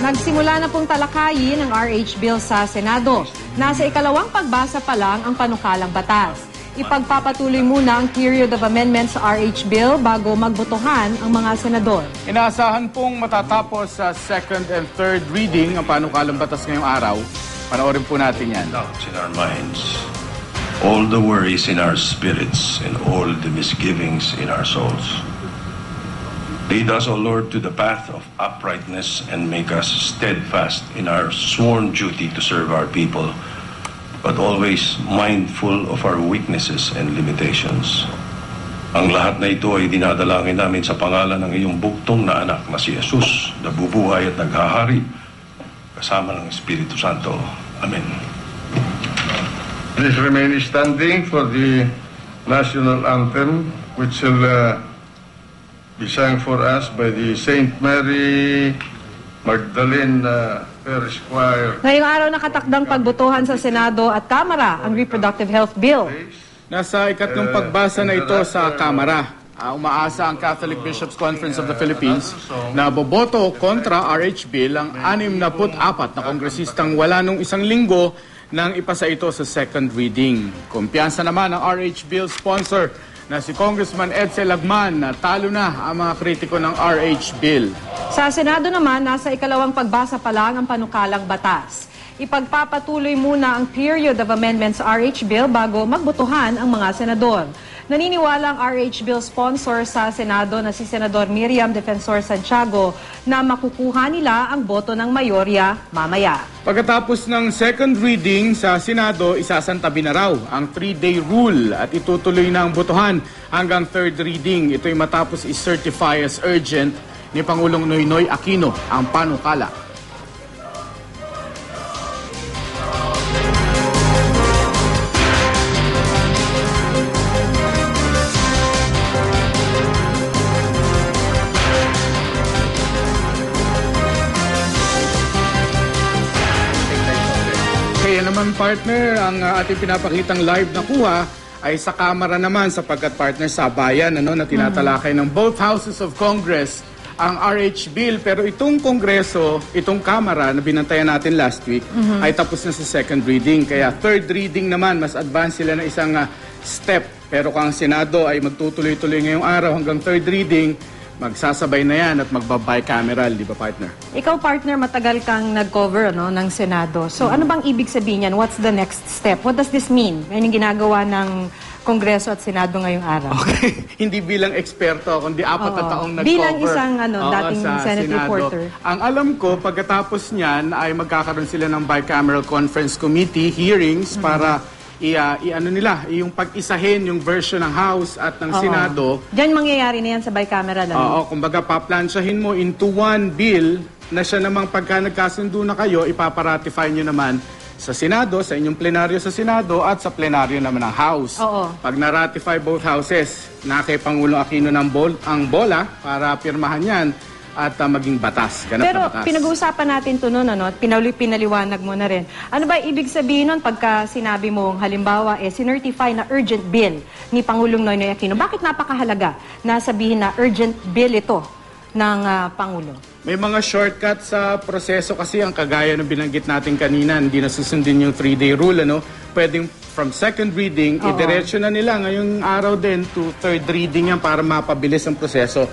Nagsimula na pong talakayin ang RH Bill sa Senado. Nasa ikalawang pagbasa pa lang ang panukalang batas. Ipagpapatuloy muna ang period of amendments sa RH Bill bago magbotohan ang mga senador. Inaasahan pong matatapos sa second and third reading ang panukalang batas ngayong araw. Panoorin po natin yan. Doubts in our minds, all the worries in our spirits, and all the misgivings in our souls. Lead us, O Lord, to the path of uprightness and make us steadfast in our sworn duty to serve our people, but always mindful of our weaknesses and limitations. Ang lahat na ito ay dinadalangin namin sa pangalan ng iyong buktong na anak na si Jesus, na bubuhay at naghahari, kasama ng Espiritu Santo. Amen. Please remain standing for the national anthem, which will be sung for us by the St. Mary Magdalene Parish Choir. Ngayong araw nakatakdang pagbotohan sa Senado at Kamara ang Reproductive Health Bill. Nasa ikatlong pagbasa na ito sa Kamara. Umaasa ang Catholic Bishops Conference of the Philippines na boboto kontra RH Bill ang 64 na kongresistang wala nung isang linggo nang ipasa ito sa second reading. Kumpiyansa naman ang RH Bill sponsor na si Congressman Edsel Lagman na talo na ang mga kritiko ng RH Bill. Sa Senado naman, nasa ikalawang pagbasa pa lang ang panukalang batas. Ipagpapatuloy muna ang period of amendments sa RH Bill bago magbotohan ang mga senador. Naniniwala ang RH Bill sponsor sa Senado na si Senador Miriam Defensor Santiago na makukuha nila ang boto ng mayorya mamaya. Pagkatapos ng second reading sa Senado, isasantabi na raw ang 3-day rule at itutuloy na ang botohan hanggang third reading. Ito'y matapos i-certify as urgent ni Pangulong Noynoy Aquino ang panukala. Kaya naman partner, ang ating pinapakitang live na kuha ay sa Kamara naman sapagkat partner sa bayan na tinatalakay ng both houses of Congress ang RH Bill. Pero itong Kongreso, itong Kamara na binantayan natin last week ay tapos na sa second reading. Kaya third reading naman, mas advance sila na isang step. Pero kung ang Senado ay magtutuloy-tuloy ngayong araw hanggang third reading, magsasabay na yan at magbabicameral, di ba partner? Ikaw partner, matagal kang nag-cover ng Senado. So ano bang ibig sabihin yan? What's the next step? What does this mean? Yan yung ginagawa ng Kongreso at Senado ngayong araw. Okay. Hindi bilang eksperto, kundi 4 na taong nag-cover. Bilang isang dating Senate reporter. Ang alam ko, pagkatapos niyan ay magkakaroon sila ng bicameral conference committee hearings para yung pag-isahin yung version ng House at ng Senado. Diyan mangyayari na yan sa bicameral. Oo, kumbaga paplansyahin mo into one bill na siya namang pagka nagkasundo na kayo, ipaparatify nyo naman sa Senado, sa inyong plenaryo sa Senado at sa plenaryo naman ng House. Pag na-ratify both houses, na kay Pangulong Aquino ang bola para pirmahan yan at maging batas, ganap Pero na batas. pinag-uusapan natin ito noon, pinaliwanag mo na rin. Ano ba ibig sabihin nun pagka sinabi mong halimbawa, sinertify na urgent bill ni Pangulong Noynoy Aquino? Bakit napakahalaga na sabihin na urgent bill ito ng Pangulo? May mga shortcut sa proseso kasi ang kagaya ng binanggit natin kanina, hindi na susundin yung 3-day rule, Pwedeng from second reading, idiretso na nila ngayong araw din to third reading yan para mapabilis ang proseso.